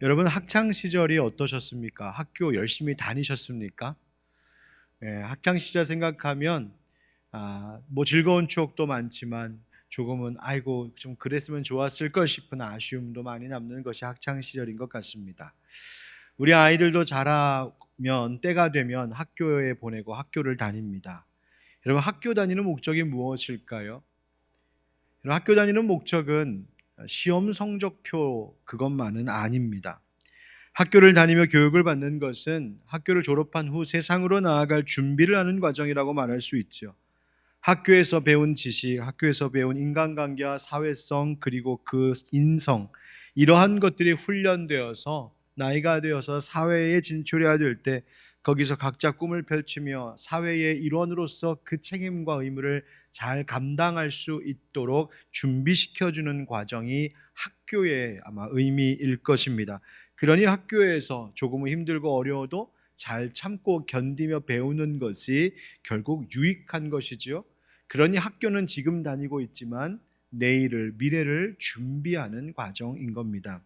여러분 학창 시절이 어떠셨습니까? 학교 열심히 다니셨습니까? 학창 시절 생각하면 뭐 즐거운 추억도 많지만 조금은 아이고 좀 그랬으면 좋았을 걸 싶은 아쉬움도 많이 남는 것이 학창 시절인 것 같습니다. 우리 아이들도 자라면 때가 되면 학교에 보내고 학교를 다닙니다. 여러분 학교 다니는 목적이 무엇일까요? 여러분, 학교 다니는 목적은 시험 성적표 그것만은 아닙니다. 학교를 다니며 교육을 받는 것은 학교를 졸업한 후 세상으로 나아갈 준비를 하는 과정이라고 말할 수 있죠. 학교에서 배운 지식, 학교에서 배운 인간관계와 사회성, 그리고 그 인성, 이러한 것들이 훈련되어서 나이가 되어서 사회에 진출해야 될 때 거기서 각자 꿈을 펼치며 사회의 일원으로서 그 책임과 의무를 잘 감당할 수 있도록 준비시켜주는 과정이 학교의 아마 의미일 것입니다. 그러니 학교에서 조금은 힘들고 어려워도 잘 참고 견디며 배우는 것이 결국 유익한 것이지요. 그러니 학교는 지금 다니고 있지만 내일을, 미래를 준비하는 과정인 겁니다.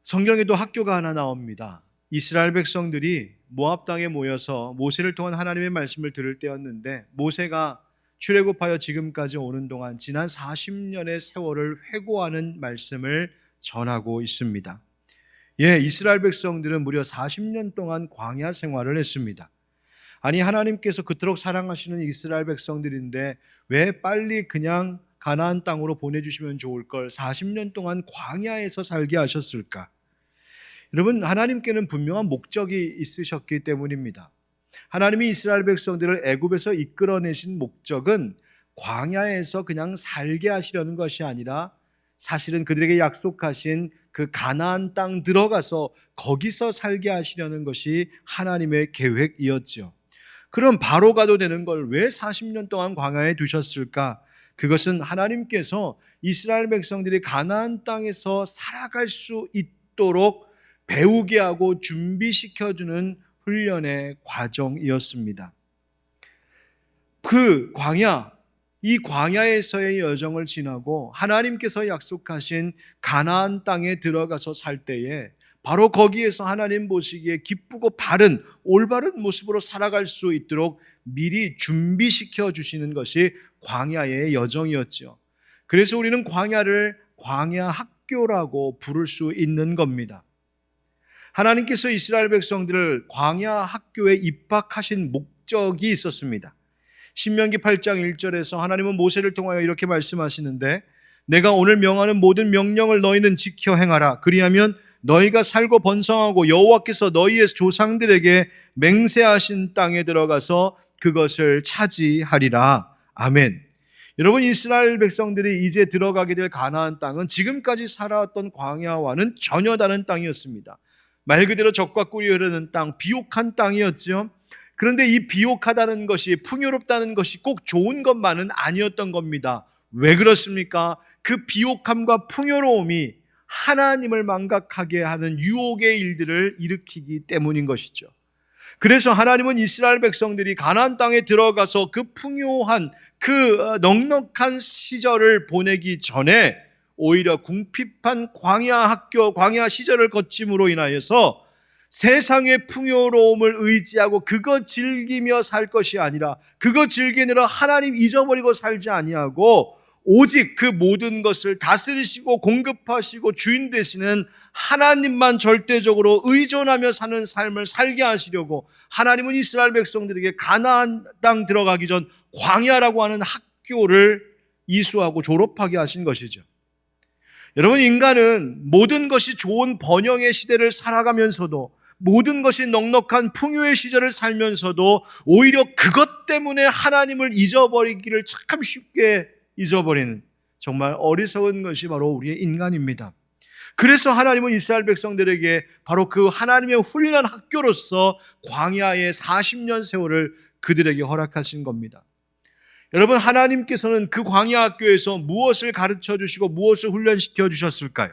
성경에도 학교가 하나 나옵니다. 이스라엘 백성들이 모압 땅에 모여서 모세를 통한 하나님의 말씀을 들을 때였는데, 모세가 출애굽하여 지금까지 오는 동안 지난 40년의 세월을 회고하는 말씀을 전하고 있습니다. 이스라엘 백성들은 무려 40년 동안 광야 생활을 했습니다. 아니, 하나님께서 그토록 사랑하시는 이스라엘 백성들인데 왜 빨리 그냥 가나안 땅으로 보내주시면 좋을 걸 40년 동안 광야에서 살게 하셨을까? 여러분, 하나님께는 분명한 목적이 있으셨기 때문입니다. 하나님이 이스라엘 백성들을 애굽에서 이끌어내신 목적은 광야에서 그냥 살게 하시려는 것이 아니라 사실은 그들에게 약속하신 그 가나안 땅 들어가서 거기서 살게 하시려는 것이 하나님의 계획이었죠. 그럼 바로 가도 되는 걸 왜 40년 동안 광야에 두셨을까? 그것은 하나님께서 이스라엘 백성들이 가나안 땅에서 살아갈 수 있도록 배우게 하고 준비시켜주는 훈련의 과정이었습니다. 그 광야, 이 광야에서의 여정을 지나고 하나님께서 약속하신 가나안 땅에 들어가서 살 때에 바로 거기에서 하나님 보시기에 기쁘고 바른 올바른 모습으로 살아갈 수 있도록 미리 준비시켜 주시는 것이 광야의 여정이었죠. 그래서 우리는 광야를 광야 학교라고 부를 수 있는 겁니다. 하나님께서 이스라엘 백성들을 광야 학교에 입학하신 목적이 있었습니다. 신명기 8장 1절에서 하나님은 모세를 통하여 이렇게 말씀하시는데, 내가 오늘 명하는 모든 명령을 너희는 지켜 행하라. 그리하면 너희가 살고 번성하고 여호와께서 너희의 조상들에게 맹세하신 땅에 들어가서 그것을 차지하리라. 아멘. 여러분, 이스라엘 백성들이 이제 들어가게 될 가나안 땅은 지금까지 살아왔던 광야와는 전혀 다른 땅이었습니다. 말 그대로 젖과 꿀이 흐르는 땅, 비옥한 땅이었죠. 그런데 이 비옥하다는 것이, 풍요롭다는 것이 꼭 좋은 것만은 아니었던 겁니다. 왜 그렇습니까? 그 비옥함과 풍요로움이 하나님을 망각하게 하는 유혹의 일들을 일으키기 때문인 것이죠. 그래서 하나님은 이스라엘 백성들이 가나안 땅에 들어가서 그 풍요한, 그 넉넉한 시절을 보내기 전에 오히려 궁핍한 광야 학교, 광야 시절을 거침으로 인하여서 세상의 풍요로움을 의지하고 그거 즐기며 살 것이 아니라, 그거 즐기느라 하나님 잊어버리고 살지 아니하고 오직 그 모든 것을 다스리시고 공급하시고 주인 되시는 하나님만 절대적으로 의존하며 사는 삶을 살게 하시려고 하나님은 이스라엘 백성들에게 가나안 땅 들어가기 전 광야라고 하는 학교를 이수하고 졸업하게 하신 것이죠. 여러분, 인간은 모든 것이 좋은 번영의 시대를 살아가면서도, 모든 것이 넉넉한 풍요의 시절을 살면서도 오히려 그것 때문에 하나님을 잊어버리기를 참 쉽게 잊어버리는 정말 어리석은 것이 바로 우리의 인간입니다. 그래서 하나님은 이스라엘 백성들에게 바로 그 하나님의 훈련 학교로서 광야의 40년 세월을 그들에게 허락하신 겁니다. 여러분, 하나님께서는 그 광야 학교에서 무엇을 가르쳐 주시고 무엇을 훈련시켜 주셨을까요?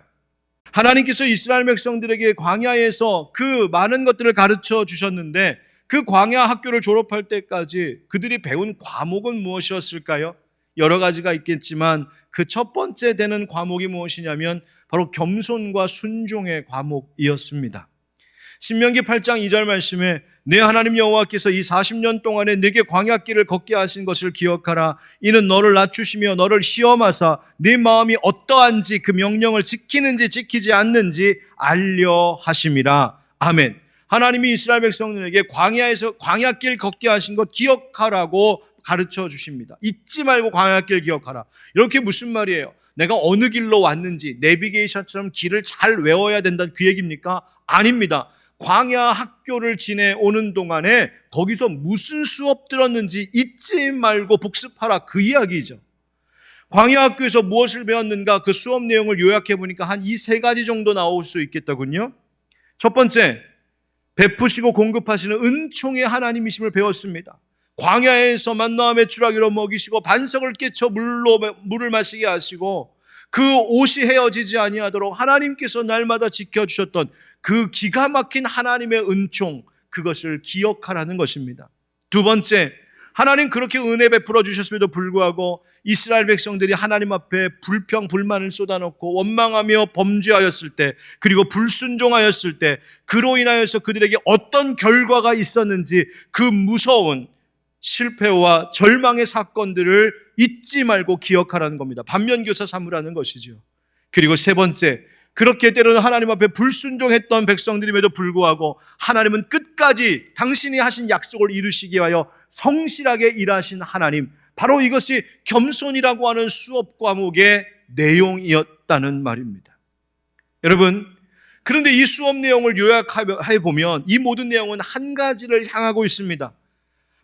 하나님께서 이스라엘 백성들에게 광야에서 그 많은 것들을 가르쳐 주셨는데, 그 광야 학교를 졸업할 때까지 그들이 배운 과목은 무엇이었을까요? 여러 가지가 있겠지만 그 첫 번째 되는 과목이 무엇이냐면 바로 겸손과 순종의 과목이었습니다. 신명기 8장 2절 말씀에 내 하나님 여호와께서 이 40년 동안에 네게 광야길을 걷게 하신 것을 기억하라. 이는 너를 낮추시며 너를 시험하사 네 마음이 어떠한지 그 명령을 지키는지 지키지 않는지 알려 하심이라. 아멘. 하나님이 이스라엘 백성들에게 광야에서 광야길 걷게 하신 것 기억하라고 가르쳐 주십니다. 잊지 말고 광야길 기억하라. 이렇게 무슨 말이에요? 내가 어느 길로 왔는지 내비게이션처럼 길을 잘 외워야 된다는 그 얘기입니까? 아닙니다. 광야 학교를 지내오는 동안에 거기서 무슨 수업 들었는지 잊지 말고 복습하라, 그 이야기죠. 광야 학교에서 무엇을 배웠는가, 그 수업 내용을 요약해 보니까 한 이 세 가지 정도 나올 수 있겠더군요. 첫 번째, 베푸시고 공급하시는 은총의 하나님이심을 배웠습니다. 광야에서 만나와 메추라기로 먹이시고 반석을 깨쳐 물을 마시게 하시고 그 옷이 헤어지지 아니하도록 하나님께서 날마다 지켜주셨던 그 기가 막힌 하나님의 은총, 그것을 기억하라는 것입니다. 두 번째, 하나님 그렇게 은혜 베풀어 주셨음에도 불구하고 이스라엘 백성들이 하나님 앞에 불평, 불만을 쏟아놓고 원망하며 범죄하였을 때, 그리고 불순종하였을 때 그로 인하여서 그들에게 어떤 결과가 있었는지 그 무서운 실패와 절망의 사건들을 잊지 말고 기억하라는 겁니다. 반면교사 삼으라는 것이죠. 그리고 세 번째, 그렇게 때로는 하나님 앞에 불순종했던 백성들임에도 불구하고 하나님은 끝까지 당신이 하신 약속을 이루시기 위하여 성실하게 일하신 하나님, 바로 이것이 겸손이라고 하는 수업 과목의 내용이었다는 말입니다. 여러분, 그런데 이 수업 내용을 요약해 보면 이 모든 내용은 한 가지를 향하고 있습니다.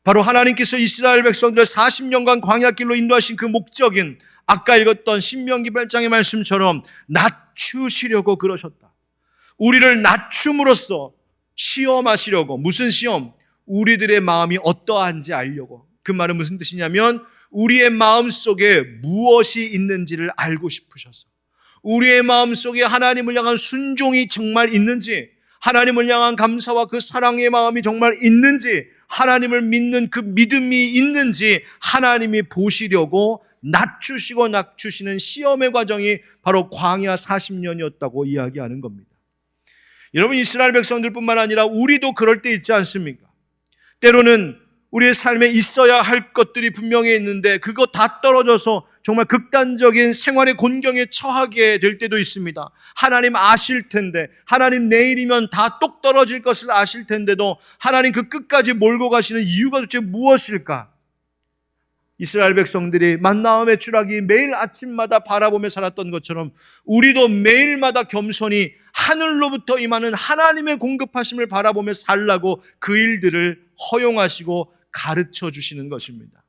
바로 하나님께서 이스라엘 백성들을 40년간 광야길로 인도하신 그 목적인, 아까 읽었던 신명기 8장의 말씀처럼 낮추시려고 그러셨다. 우리를 낮춤으로써 시험하시려고. 무슨 시험? 우리들의 마음이 어떠한지 알려고. 그 말은 무슨 뜻이냐면 우리의 마음 속에 무엇이 있는지를 알고 싶으셔서, 우리의 마음 속에 하나님을 향한 순종이 정말 있는지, 하나님을 향한 감사와 그 사랑의 마음이 정말 있는지, 하나님을 믿는 그 믿음이 있는지 하나님이 보시려고 낮추시는 시험의 과정이 바로 광야 40년이었다고 이야기하는 겁니다. 여러분, 이스라엘 백성들뿐만 아니라 우리도 그럴 때 있지 않습니까? 때로는 우리의 삶에 있어야 할 것들이 분명히 있는데 그거 다 떨어져서 정말 극단적인 생활의 곤경에 처하게 될 때도 있습니다. 하나님 아실 텐데, 하나님 내일이면 다 똑 떨어질 것을 아실 텐데도 하나님 그 끝까지 몰고 가시는 이유가 도대체 무엇일까? 이스라엘 백성들이 만나와 메추라기 매일 아침마다 바라보며 살았던 것처럼 우리도 매일마다 겸손히 하늘로부터 임하는 하나님의 공급하심을 바라보며 살라고 그 일들을 허용하시고 가르쳐 주시는 것입니다.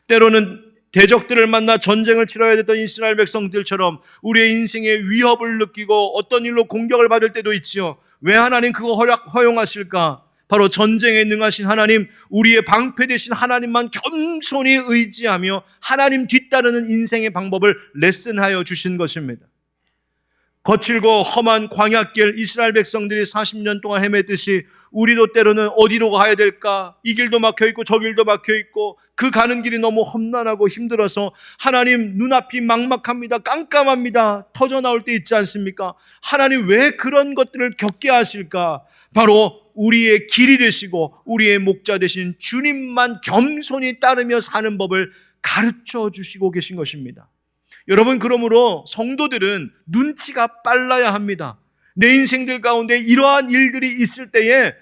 때로는 대적들을 만나 전쟁을 치러야 됐던 이스라엘 백성들처럼 우리의 인생에 위협을 느끼고 어떤 일로 공격을 받을 때도 있지요. 왜 하나님 그거 허용하실까? 바로 전쟁에 능하신 하나님, 우리의 방패 되신 하나님만 겸손히 의지하며 하나님 뒤따르는 인생의 방법을 레슨하여 주신 것입니다. 거칠고 험한 광야길, 이스라엘 백성들이 40년 동안 헤맸듯이 우리도 때로는 어디로 가야 될까? 이 길도 막혀있고 저 길도 막혀있고 그 가는 길이 너무 험난하고 힘들어서 하나님 눈앞이 막막합니다. 깜깜합니다. 터져나올 때 있지 않습니까? 하나님 왜 그런 것들을 겪게 하실까? 바로 우리의 길이 되시고 우리의 목자 되신 주님만 겸손히 따르며 사는 법을 가르쳐 주시고 계신 것입니다. 여러분, 그러므로 성도들은 눈치가 빨라야 합니다. 내 인생들 가운데 이러한 일들이 있을 때에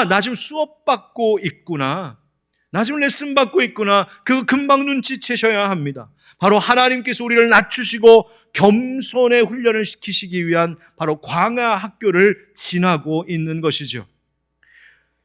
나 지금 수업 받고 있구나, 나 지금 레슨 받고 있구나, 그거 금방 눈치채셔야 합니다. 바로 하나님께서 우리를 낮추시고 겸손의 훈련을 시키시기 위한 바로 광야 학교를 지나고 있는 것이죠.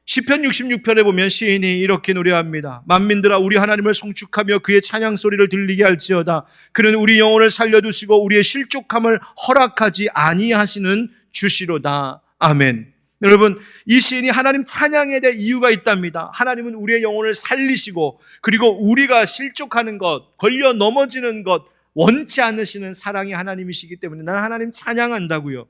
시편 66편에 보면 시인이 이렇게 노래합니다. 만민들아, 우리 하나님을 송축하며 그의 찬양 소리를 들리게 할지어다. 그는 우리 영혼을 살려두시고 우리의 실족함을 허락하지 아니하시는 주시로다. 아멘. 여러분, 이 시인이 하나님 찬양해야 될 이유가 있답니다. 하나님은 우리의 영혼을 살리시고 그리고 우리가 실족하는 것, 걸려 넘어지는 것 원치 않으시는 사랑의 하나님이시기 때문에 나는 하나님 찬양한다고요.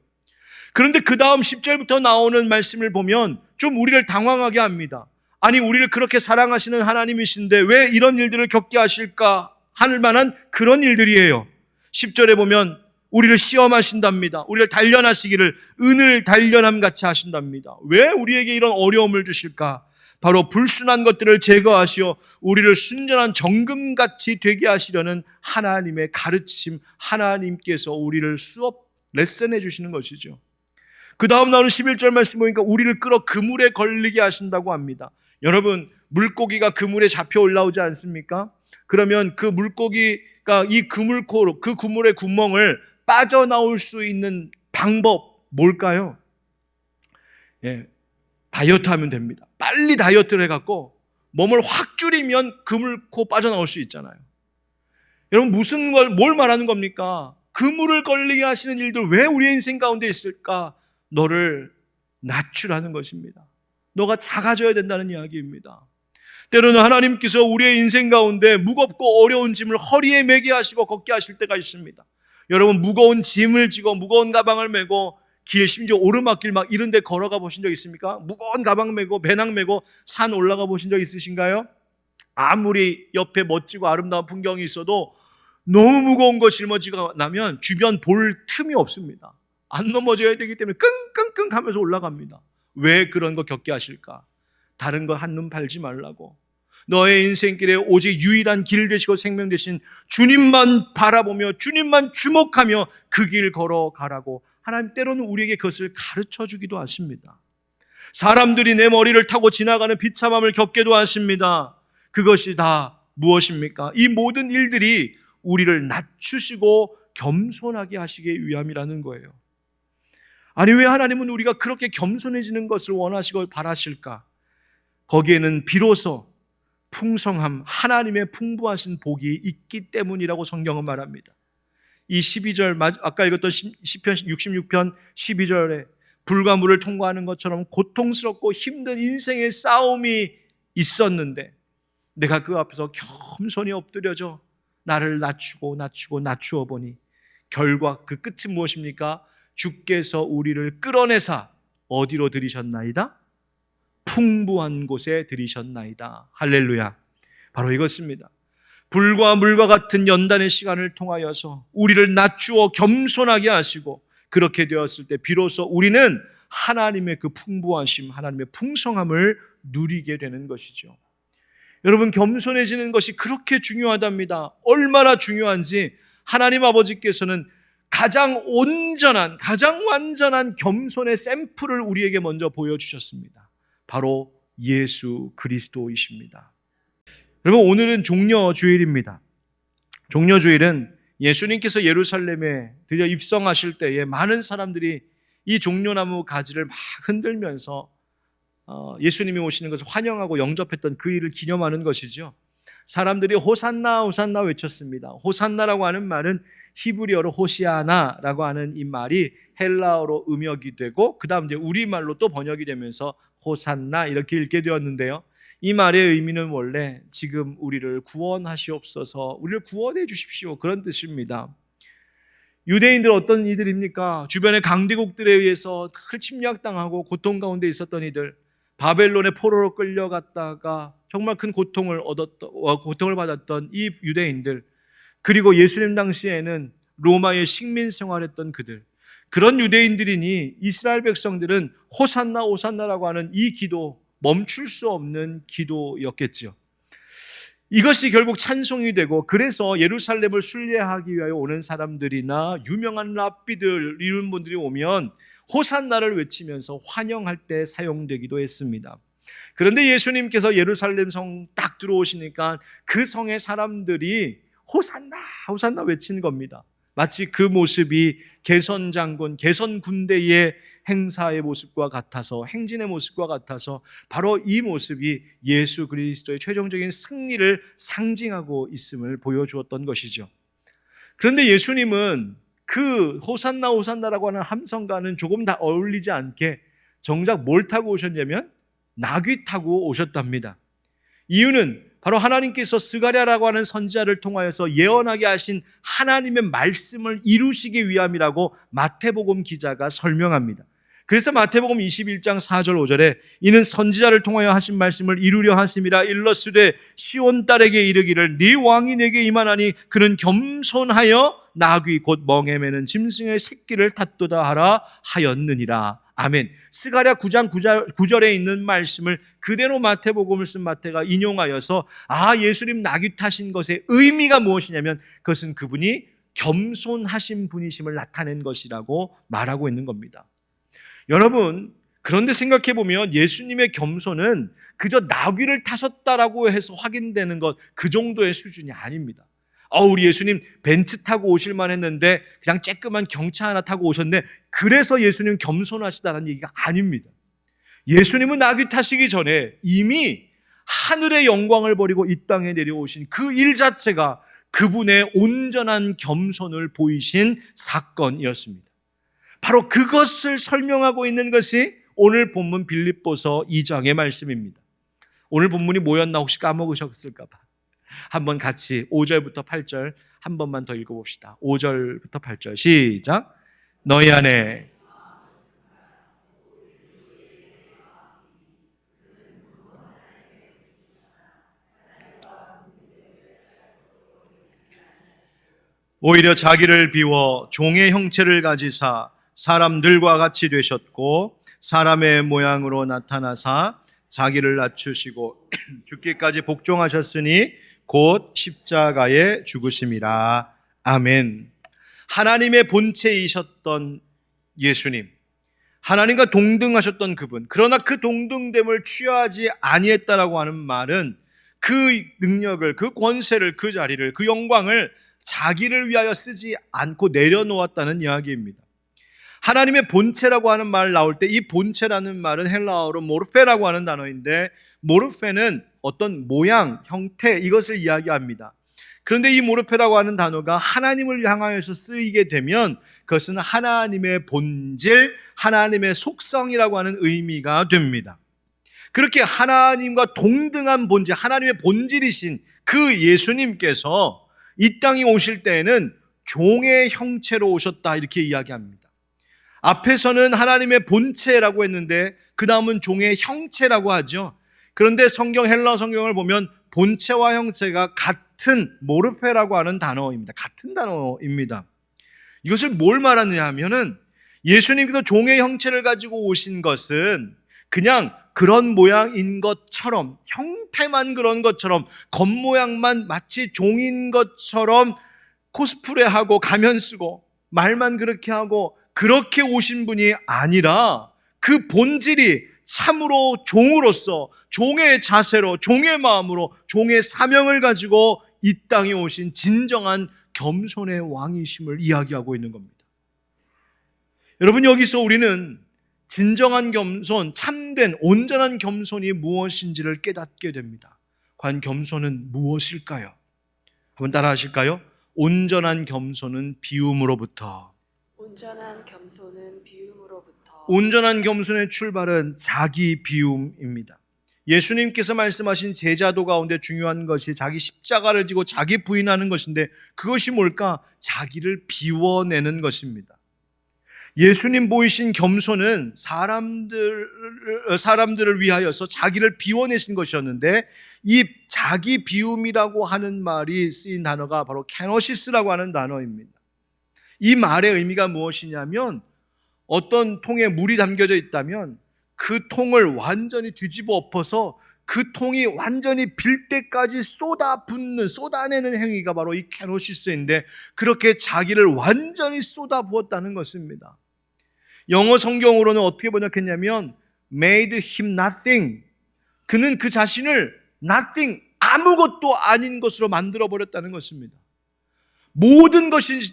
그런데 그 다음 10절부터 나오는 말씀을 보면 좀 우리를 당황하게 합니다. 아니, 우리를 그렇게 사랑하시는 하나님이신데 왜 이런 일들을 겪게 하실까 할 만한 그런 일들이에요. 10절에 보면 우리를 시험하신답니다. 우리를 단련하시기를 은을 단련함 같이 하신답니다. 왜 우리에게 이런 어려움을 주실까? 바로 불순한 것들을 제거하시어 우리를 순전한 정금같이 되게 하시려는 하나님의 가르침, 하나님께서 우리를 레슨해 주시는 것이죠. 그 다음 나오는 11절 말씀 보니까 우리를 끌어 그물에 걸리게 하신다고 합니다. 여러분, 물고기가 그물에 잡혀 올라오지 않습니까? 그러면 그 물고기가 이 그물코로, 그 그물의 구멍을 빠져나올 수 있는 방법 뭘까요? 예, 다이어트 하면 됩니다. 빨리 다이어트를 해갖고 몸을 확 줄이면 그물코 빠져나올 수 있잖아요. 여러분, 뭘 말하는 겁니까? 그물을 걸리게 하시는 일들 왜 우리의 인생 가운데 있을까? 너를 낮추라는 것입니다. 너가 작아져야 된다는 이야기입니다. 때로는 하나님께서 우리의 인생 가운데 무겁고 어려운 짐을 허리에 매게 하시고 걷게 하실 때가 있습니다. 여러분, 무거운 짐을 지고 무거운 가방을 메고 심지어 오르막길 막 이런 데 걸어가 보신 적 있습니까? 무거운 가방 메고 배낭 메고 산 올라가 보신 적 있으신가요? 아무리 옆에 멋지고 아름다운 풍경이 있어도 너무 무거운 거 짊어지고 나면 주변 볼 틈이 없습니다. 안 넘어져야 되기 때문에 끙끙끙 하면서 올라갑니다. 왜 그런 거 겪게 하실까? 다른 거 한눈 팔지 말라고. 너의 인생길에 오직 유일한 길 되시고 생명 되신 주님만 바라보며 주님만 주목하며 그 길 걸어가라고 하나님 때로는 우리에게 그것을 가르쳐 주기도 하십니다. 사람들이 내 머리를 타고 지나가는 비참함을 겪게도 하십니다. 그것이 다 무엇입니까? 이 모든 일들이 우리를 낮추시고 겸손하게 하시기 위함이라는 거예요. 아니, 왜 하나님은 우리가 그렇게 겸손해지는 것을 원하시고 바라실까? 거기에는 비로소 풍성함, 하나님의 풍부하신 복이 있기 때문이라고 성경은 말합니다. 이 12절, 아까 읽었던 시편 66편 12절에 불과 물을 통과하는 것처럼 고통스럽고 힘든 인생의 싸움이 있었는데 내가 그 앞에서 겸손히 엎드려져 나를 낮추어 보니 결과 그 끝은 무엇입니까? 주께서 우리를 끌어내사 어디로 들이셨나이다? 풍부한 곳에 들이셨나이다. 할렐루야. 바로 이것입니다. 불과 물과 같은 연단의 시간을 통하여서 우리를 낮추어 겸손하게 하시고 그렇게 되었을 때 비로소 우리는 하나님의 그 풍부하심, 하나님의 풍성함을 누리게 되는 것이죠. 여러분, 겸손해지는 것이 그렇게 중요하답니다. 얼마나 중요한지 하나님 아버지께서는 가장 온전한, 가장 완전한 겸손의 샘플을 우리에게 먼저 보여주셨습니다. 바로 예수 그리스도이십니다. 여러분, 오늘은 종려주일입니다. 종려주일은 예수님께서 예루살렘에 드디어 입성하실 때에 많은 사람들이 이 종려나무 가지를 막 흔들면서 예수님이 오시는 것을 환영하고 영접했던 그 일을 기념하는 것이죠. 사람들이 호산나 호산나 외쳤습니다. 호산나라고 하는 말은 히브리어로 호시아나라고 하는 이 말이 헬라어로 음역이 되고 그 다음 이제 우리말로 또 번역이 되면서 호산나 이렇게 읽게 되었는데요. 이 말의 의미는 원래 지금 우리를 구원하시옵소서, 우리를 구원해 주십시오, 그런 뜻입니다. 유대인들 어떤 이들입니까? 주변의 강대국들에 의해서 침략당하고 고통 가운데 있었던 이들, 바벨론의 포로로 끌려갔다가 정말 큰 고통을 받았던 이 유대인들, 그리고 예수님 당시에는 로마의 식민 생활했던 그들, 그런 유대인들이니 이스라엘 백성들은 호산나 호산나라고 하는 이 기도, 멈출 수 없는 기도였겠죠. 이것이 결국 찬송이 되고, 그래서 예루살렘을 순례하기 위하여 오는 사람들이나 유명한 랍비들 이런 분들이 오면 호산나를 외치면서 환영할 때 사용되기도 했습니다. 그런데 예수님께서 예루살렘 성 딱 들어오시니까 그 성의 사람들이 호산나 호산나 외치는 겁니다. 마치 그 모습이 개선 장군, 개선 군대의 행사의 모습과 같아서, 행진의 모습과 같아서 바로 이 모습이 예수 그리스도의 최종적인 승리를 상징하고 있음을 보여주었던 것이죠. 그런데 예수님은 그 호산나 호산나라고 하는 함성과는 조금 다 어울리지 않게 정작 뭘 타고 오셨냐면 나귀 타고 오셨답니다. 이유는 바로 하나님께서 스가랴라고 하는 선지자를 통하여서 예언하게 하신 하나님의 말씀을 이루시기 위함이라고 마태복음 기자가 설명합니다. 그래서 마태복음 21장 4절 5절에 이는 선지자를 통하여 하신 말씀을 이루려 하심이라 일러스되 시온 딸에게 이르기를 네 왕이 내게 임하나니 그는 겸손하여 나귀 곧 멍에 매는 짐승의 새끼를 탔도다 하라 하였느니라. 아멘. 스가랴 9장 9절에 있는 말씀을 그대로 마태복음을 쓴 마태가 인용하여서 예수님 나귀 타신 것의 의미가 무엇이냐면 그것은 그분이 겸손하신 분이심을 나타낸 것이라고 말하고 있는 겁니다. 여러분, 그런데 생각해 보면 예수님의 겸손은 그저 나귀를 타셨다라고 해서 확인되는 것, 그 정도의 수준이 아닙니다. 우리 예수님 벤츠 타고 오실만 했는데 그냥 쬐끄만 경차 하나 타고 오셨네, 그래서 예수님 겸손하시다는 얘기가 아닙니다. 예수님은 나귀 타시기 전에 이미 하늘의 영광을 버리고 이 땅에 내려오신 그 일 자체가 그분의 온전한 겸손을 보이신 사건이었습니다. 바로 그것을 설명하고 있는 것이 오늘 본문 빌립보서 2장의 말씀입니다. 오늘 본문이 뭐였나 혹시 까먹으셨을까 봐 한번 같이 5절부터 8절 한 번만 더 읽어봅시다. 5절부터 8절 시작. 너희 안에 오히려 자기를 비워 종의 형체를 가지사 사람들과 같이 되셨고 사람의 모양으로 나타나사 자기를 낮추시고 죽기까지 복종하셨으니 곧 십자가에 죽으심이라. 아멘. 하나님의 본체이셨던 예수님, 하나님과 동등하셨던 그분, 그러나 그 동등됨을 취하지 아니했다라고 하는 말은 그 능력을, 그 권세를, 그 자리를, 그 영광을 자기를 위하여 쓰지 않고 내려놓았다는 이야기입니다. 하나님의 본체라고 하는 말 나올 때 이 본체라는 말은 헬라어로 모르페라고 하는 단어인데, 모르페는 어떤 모양, 형태, 이것을 이야기합니다. 그런데 이 모르페라고 하는 단어가 하나님을 향하여서 쓰이게 되면 그것은 하나님의 본질, 하나님의 속성이라고 하는 의미가 됩니다. 그렇게 하나님과 동등한 본질, 하나님의 본질이신 그 예수님께서 이 땅에 오실 때에는 종의 형체로 오셨다, 이렇게 이야기합니다. 앞에서는 하나님의 본체라고 했는데 그 다음은 종의 형체라고 하죠. 그런데 헬라 성경을 보면 본체와 형체가 같은 모르페라고 하는 단어입니다. 같은 단어입니다. 이것을 뭘 말하느냐 하면은 예수님께서 종의 형체를 가지고 오신 것은 그냥 그런 모양인 것처럼, 형태만 그런 것처럼, 겉모양만 마치 종인 것처럼 코스프레하고 가면 쓰고 말만 그렇게 하고 그렇게 오신 분이 아니라 그 본질이 참으로 종으로서 종의 자세로, 종의 마음으로, 종의 사명을 가지고 이 땅에 오신 진정한 겸손의 왕이심을 이야기하고 있는 겁니다. 여러분, 여기서 우리는 진정한 겸손, 참된 온전한 겸손이 무엇인지를 깨닫게 됩니다. 과연 겸손은 무엇일까요? 한번 따라 하실까요? 온전한 겸손은 비움으로부터. 온전한 겸손은 비움으로부터. 온전한 겸손의 출발은 자기 비움입니다. 예수님께서 말씀하신 제자도 가운데 중요한 것이 자기 십자가를 지고 자기 부인하는 것인데 그것이 뭘까? 자기를 비워내는 것입니다. 예수님 보이신 겸손은 사람들을 위하여서 자기를 비워내신 것이었는데 이 자기 비움이라고 하는 말이 쓰인 단어가 바로 케노시스라고 하는 단어입니다. 이 말의 의미가 무엇이냐면 어떤 통에 물이 담겨져 있다면 그 통을 완전히 뒤집어 엎어서 그 통이 완전히 빌 때까지 쏟아내는 행위가 바로 이 케노시스인데 그렇게 자기를 완전히 쏟아부었다는 것입니다. 영어 성경으로는 어떻게 번역했냐면 made him nothing. 그는 그 자신을 nothing, 아무것도 아닌 것으로 만들어버렸다는 것입니다. 모든 것이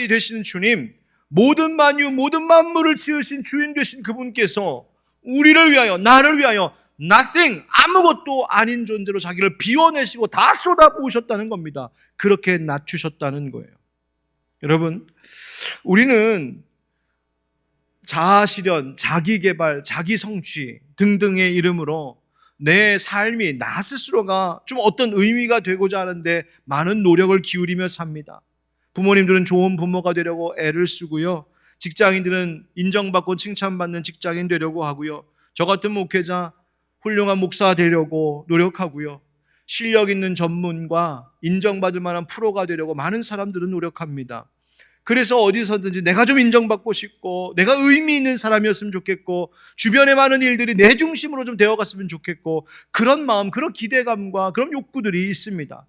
되시는 주님, 모든 만유, 모든 만물을 지으신 주인 되신 그분께서 우리를 위하여, 나를 위하여 nothing, 아무것도 아닌 존재로 자기를 비워내시고 다 쏟아부으셨다는 겁니다. 그렇게 낮추셨다는 거예요. 여러분, 우리는 자아실현, 자기개발, 자기성취 등등의 이름으로 내 삶이, 나 스스로가 좀 어떤 의미가 되고자 하는데 많은 노력을 기울이며 삽니다. 부모님들은 좋은 부모가 되려고 애를 쓰고요. 직장인들은 인정받고 칭찬받는 직장인 되려고 하고요. 저 같은 목회자 훌륭한 목사 되려고 노력하고요. 실력 있는 전문가, 인정받을 만한 프로가 되려고 많은 사람들은 노력합니다. 그래서 어디서든지 내가 좀 인정받고 싶고, 내가 의미 있는 사람이었으면 좋겠고, 주변의 많은 일들이 내 중심으로 좀 되어갔으면 좋겠고, 그런 마음, 그런 기대감과 그런 욕구들이 있습니다.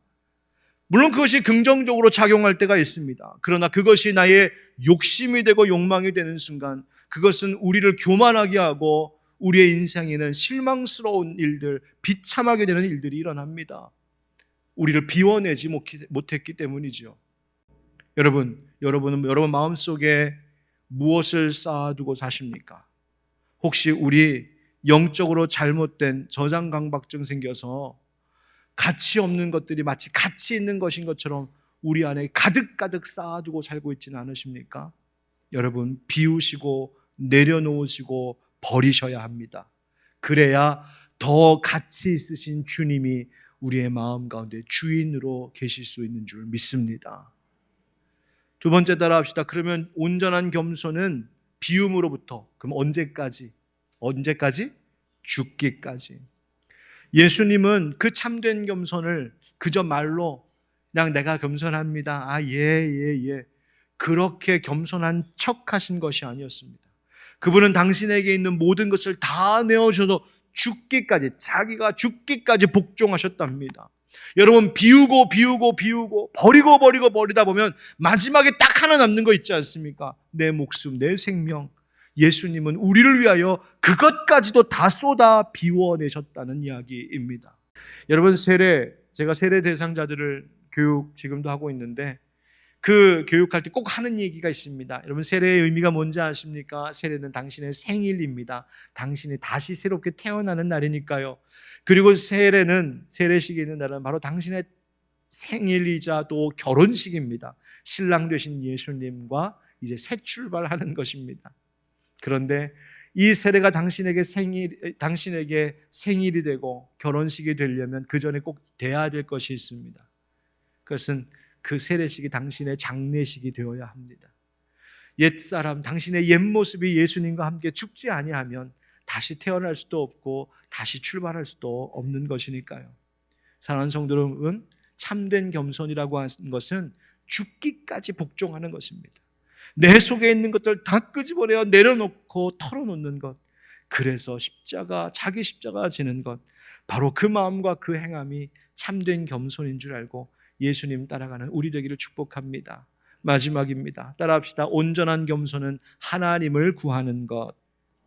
물론 그것이 긍정적으로 작용할 때가 있습니다. 그러나 그것이 나의 욕심이 되고 욕망이 되는 순간, 그것은 우리를 교만하게 하고 우리의 인생에는 실망스러운 일들, 비참하게 되는 일들이 일어납니다. 우리를 비워내지 못했기 때문이죠. 여러분은 여러분 마음속에 무엇을 쌓아두고 사십니까? 혹시 우리 영적으로 잘못된 저장강박증 생겨서 가치 없는 것들이 마치 가치 있는 것인 것처럼 우리 안에 가득가득 쌓아두고 살고 있지는 않으십니까? 여러분, 비우시고 내려놓으시고 버리셔야 합니다. 그래야 더 가치 있으신 주님이 우리의 마음 가운데 주인으로 계실 수 있는 줄 믿습니다. 두 번째 따라합시다. 그러면 온전한 겸손은 비움으로부터, 그럼 언제까지? 죽기까지. 예수님은 그 참된 겸손을 그저 말로 그냥 내가 겸손합니다. 예. 그렇게 겸손한 척 하신 것이 아니었습니다. 그분은 당신에게 있는 모든 것을 다 내어주셔서 죽기까지, 자기가 죽기까지 복종하셨답니다. 여러분, 비우고 버리다 보면 마지막에 딱 하나 남는 거 있지 않습니까? 내 목숨, 내 생명. 예수님은 우리를 위하여 그것까지도 다 쏟아 비워내셨다는 이야기입니다. 여러분, 제가 세례 대상자들을 교육 지금도 하고 있는데 그 교육할 때 꼭 하는 얘기가 있습니다. 여러분, 세례의 의미가 뭔지 아십니까? 세례는 당신의 생일입니다. 당신이 다시 새롭게 태어나는 날이니까요. 그리고 세례식이 있는 날은 바로 당신의 생일이자 또 결혼식입니다. 신랑 되신 예수님과 이제 새 출발하는 것입니다. 그런데 이 세례가 당신에게 생일이 되고 결혼식이 되려면 그 전에 꼭 돼야 될 것이 있습니다. 그것은 그 세례식이 당신의 장례식이 되어야 합니다. 옛사람, 당신의 옛모습이 예수님과 함께 죽지 아니하면 다시 태어날 수도 없고 다시 출발할 수도 없는 것이니까요. 사랑하는 성도 여러분, 참된 겸손이라고 하는 것은 죽기까지 복종하는 것입니다. 내 속에 있는 것들 다 끄집어내어 내려놓고 털어놓는 것, 그래서 자기 십자가 지는 것, 바로 그 마음과 그 행함이 참된 겸손인 줄 알고 예수님 따라가는 우리 되기를 축복합니다. 마지막입니다. 따라합시다. 온전한 겸손은 하나님을 구하는 것.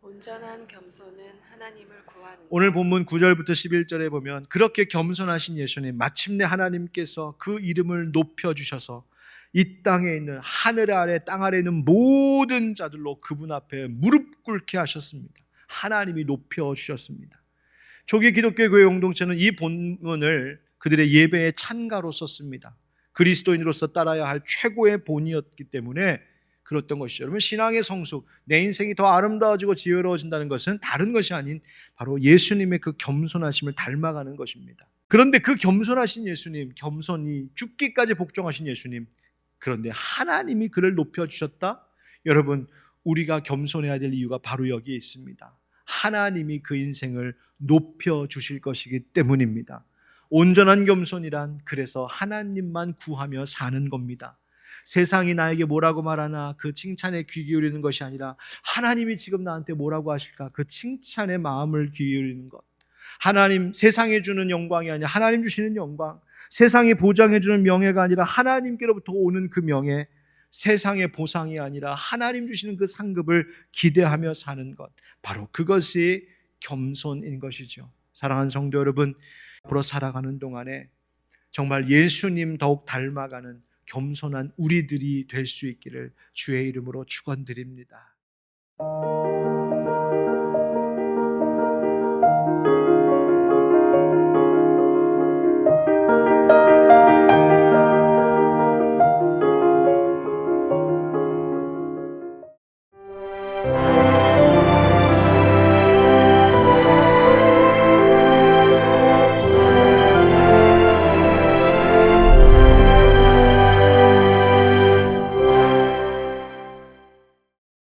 온전한 겸손은 하나님을 구하는 것. 오늘 본문 9절부터 11절에 보면 그렇게 겸손하신 예수님, 마침내 하나님께서 그 이름을 높여주셔서 이 땅에 있는 하늘 아래 땅 아래 있는 모든 자들로 그분 앞에 무릎 꿇게 하셨습니다. 하나님이 높여주셨습니다. 초기 기독교 교회 공동체는 이 본문을 그들의 예배의 찬가로 썼습니다. 그리스도인으로서 따라야 할 최고의 본이었기 때문에 그랬던 것이죠. 여러분, 신앙의 성숙, 내 인생이 더 아름다워지고 지혜로워진다는 것은 다른 것이 아닌 바로 예수님의 그 겸손하심을 닮아가는 것입니다. 그런데 그 겸손하신 예수님, 겸손히 죽기까지 복종하신 예수님, 그런데 하나님이 그를 높여주셨다? 여러분, 우리가 겸손해야 될 이유가 바로 여기에 있습니다. 하나님이 그 인생을 높여주실 것이기 때문입니다. 온전한 겸손이란 그래서 하나님만 구하며 사는 겁니다. 세상이 나에게 뭐라고 말하나 그 칭찬에 귀 기울이는 것이 아니라 하나님이 지금 나한테 뭐라고 하실까 그 칭찬에 마음을 기울이는 것. 하나님, 세상이 주는 영광이 아니라 하나님 주시는 영광, 세상이 보장해 주는 명예가 아니라 하나님께로부터 오는 그 명예, 세상의 보상이 아니라 하나님 주시는 그 상급을 기대하며 사는 것, 바로 그것이 겸손인 것이죠. 사랑하는 성도 여러분, 앞으로 살아가는 동안에 정말 예수님 더욱 닮아가는 겸손한 우리들이 될 수 있기를 주의 이름으로 축원드립니다.